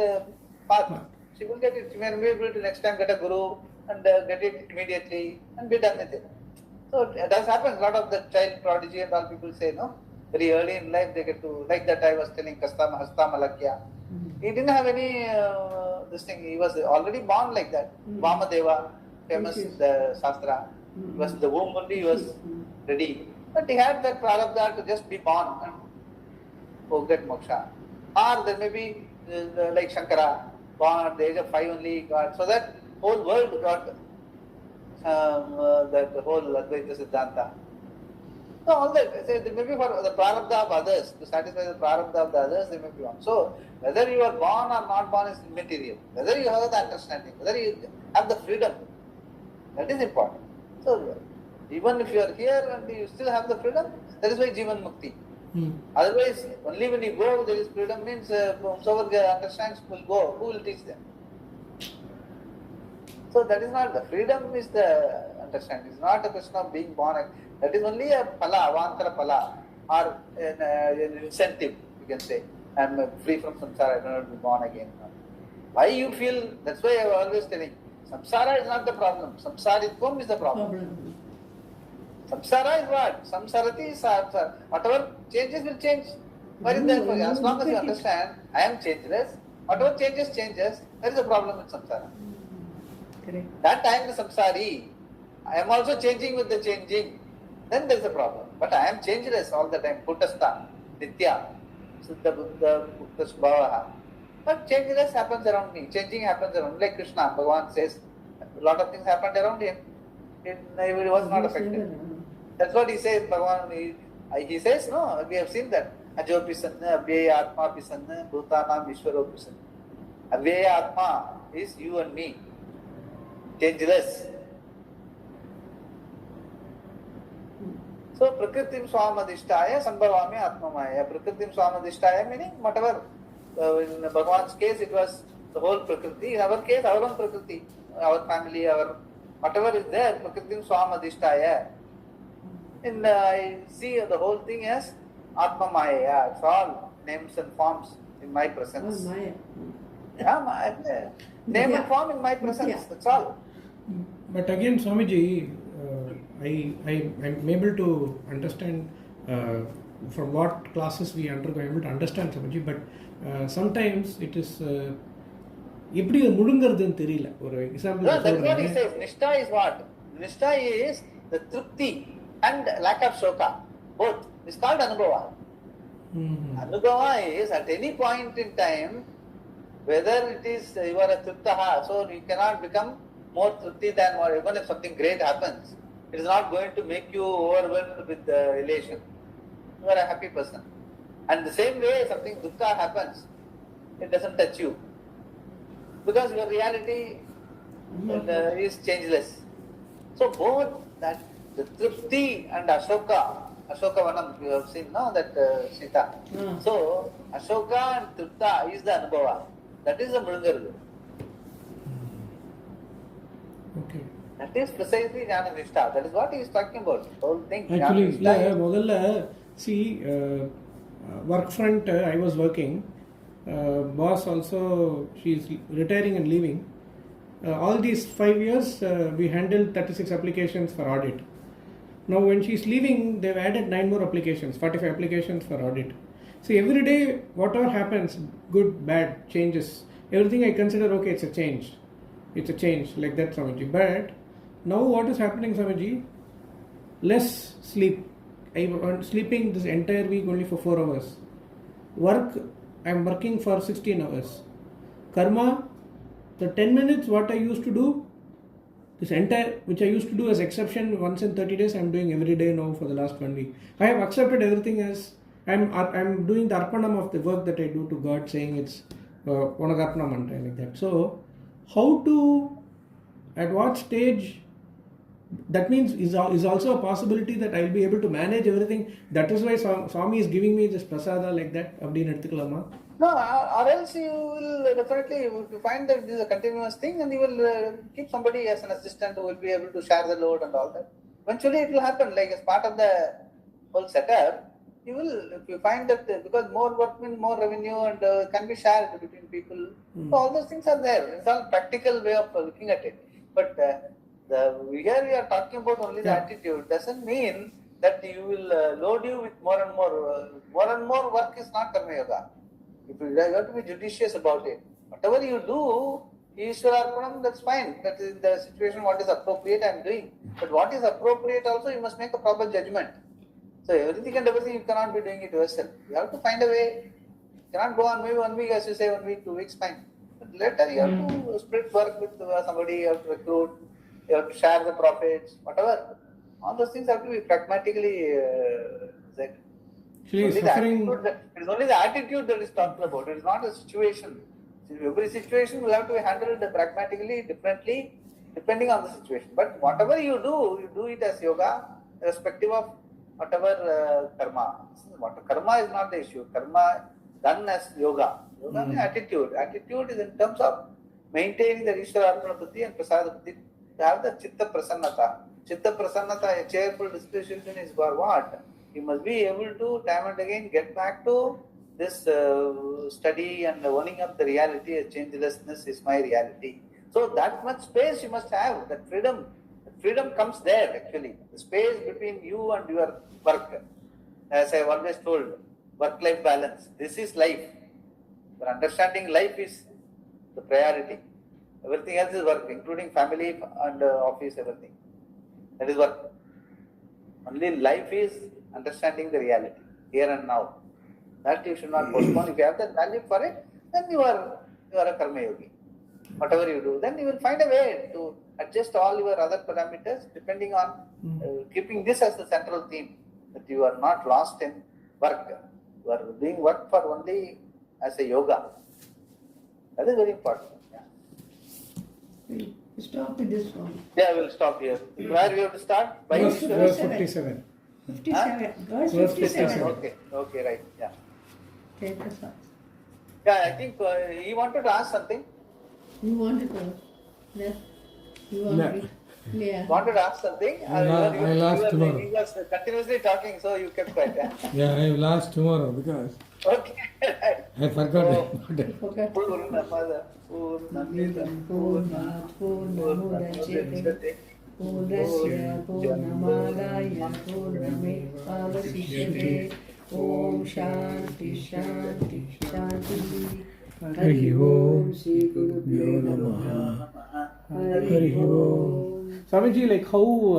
path. She will get it. She may be able to next time get a Guru and get it immediately and be done with it. So it does happen. A lot of the child prodigy and all people say, no, very early in life they get to, like that I was telling Kastama Hasta Malakya. He didn't have any this thing. He was already born like that. Vamadeva, famous in the Shastra. He was in the womb only, he was ready. But he had that prarabdha to just be born and get moksha. Or there may be like Shankara, born at the age of 5 only got, so that whole world got that whole Advaita Siddhanta. So all that, there may be for the prarabdha of others, to satisfy the prarabdha of the others, they may be on. So whether you are born or not born is immaterial. Whether you have the understanding, whether you have the freedom, that is important. So even if you are here and you still have the freedom, that is why Jivan Mukti. Otherwise, only when you go, there is freedom, means whoever understands will go. Who will teach them? So that is not the freedom, is the understanding. It's not a question of being born. That is only a pala, avantara pala, or an incentive, you can say. I am free from samsara, I don't have to be born again. Why you feel, that's why I am always telling, samsara is not the problem. Samsaritvam is the problem. Samsara is what? Samsarati is samsara. Whatever changes will change. Where is that? As long as you understand, I am changeless. Whatever changes, there is a problem with samsara. Correct. That I am the samsari. I am also changing with the changing. Then there is a problem. But I am changeless all the time. Kutastha, Nitya, Siddha Buddha, Bhukta Subhavaha. But changeless happens around me. Changing happens around me. Like Krishna, Bhagavan says, a lot of things happened around him. He was not affected. That's what he says, Bhagavan. He says, no, we have seen that. Ajo pisanna, Abhyaya Atma pisanna, Bhutanam Ishvaro pisanna. Abhyaya Atma is you and me. Changeless. So, Prakritim Swamadishtaya, Sambhavami Atmamaya. Prakritim Swamadishtaya meaning whatever. In Bhagavan's case, it was the whole Prakriti. In our case, our own Prakriti. Our family, our whatever is there, Prakritim Swamadishtaya. And I see the whole thing as Atmamaya. It's all names and forms in my presence. Name and form in my presence. That's all. But again, Swamiji, I'm able to understand from what classes we undergo. I'm able to understand Swamiji, but sometimes it is எப்படி முழுங்கிறதுன்னு தெரியல. ஒரு example that's what he says. Nishtha is what? Nishtha is the trupti and lack of shoka. Both. It's called anubhava. Anubhava is at any point in time, whether it is you are a truptaha, so you cannot become more trupti than more. Even if something great happens, it is not going to make you overwhelmed with elation. You are a happy person. And the same way, something dukkha happens, it doesn't touch you. Because your reality is changeless. So both that the trupti and ashoka vanam, you have seen now that Sita. So ashoka and trupta is the anubhava. That is the mulungaru. Okay. That is precisely jnana nishtha. That is what he is talking about. Whole thing. Actually, முதல்ல see work front I was working. Boss also, she is retiring and leaving. All these 5 years we handled 36 applications for audit. Now when she is leaving, they have added 9 more applications, 45 applications for audit. So every day whatever happens, good, bad, changes, everything I consider okay, it's a change like that, Swamiji. But now what is happening, Swamiji? Less sleep. I am sleeping this entire week only for 4 hours. Work, I am working for 16 hours. Karma, the 10 minutes what I used to do, this entire, which I used to do as exception once in 30 days, I am doing every day now for the last 1 week. I have accepted everything as I am doing the arpanam of the work that I do to God, saying it's Vanagarpana mantra like that. So how to, at what stage, that means is also a possibility that I will be able to manage everything. That is why Swami is giving me this prasada like that. Abdin eduthukalama. No, or else you will definitely, if you find that this is a continuous thing, and you will keep somebody as an assistant who will be able to share the load and all that. Eventually it will happen, like as part of the whole setup. You will, if you find that, because more work means more revenue and can be shared between people. So all those things are there. It's all practical way of looking at it. But here we are talking about only the attitude. Doesn't mean that you will load you with more and more. More and more work is not karma yoga. You have to be judicious about it. Whatever you do, Ishwararpanam, that's fine. That is the situation, what is appropriate I am doing. But what is appropriate also, you must make a proper judgment. So everything and everything you cannot be doing it yourself. You have to find a way. You cannot go on maybe 1 week, as you say, 1 week, 2 weeks, fine. But later you have to split work with somebody, you have to recruit, you have to share the profits, whatever. All those things have to be pragmatically said. It is only the attitude that is talked about. It is not a situation. Every situation will have to be handled pragmatically, differently, depending on the situation. But whatever you do it as yoga, irrespective of whatever karma. Karma is not the issue. Karma done as yoga. Yoga means attitude. Attitude is in terms of maintaining the Ishwararpana buddhi and prasada buddhi. To have the chitta prasannata. Chitta prasannata, a cheerful disposition is for what? You must be able to time and again get back to this study and owning up the reality as changelessness is my reality. So that much space you must have, that freedom. That freedom comes there actually. The space between you and your work. As I have always told, work-life balance. This is life. For understanding life is the priority. Everything else is work, including family and office, everything. That is work. Only life is understanding the reality, here and now. That you should not postpone. If you have that value for it, then you are a karma yogi. Whatever you do, then you will find a way to adjust all your other parameters depending on keeping this as the central theme, that you are not lost in work. You are doing work for only as a yoga. That is very important. Stop with this one. Yeah, we will stop here. Where we have to start? By Verse 57. 57. Verse Verse 57. Okay, right. Yeah. Take us up. Yeah, I think he wanted to ask something. You wanted to? No. You wanted to? Yeah. Wanted to ask something. I'll ask tomorrow. He was continuously talking, so you kept quiet. Yeah, I will ask tomorrow because Okay. I forgot about it. Forgot. Purnamada Purnamidam Purnat Purnamudachyate Purnasya Purnamadaya Purnamevavasishyate. Om Shanti Shanti Shanti. Hari Om. Shri Gurubhyo Namaha. Hari Om. Swamiji, like how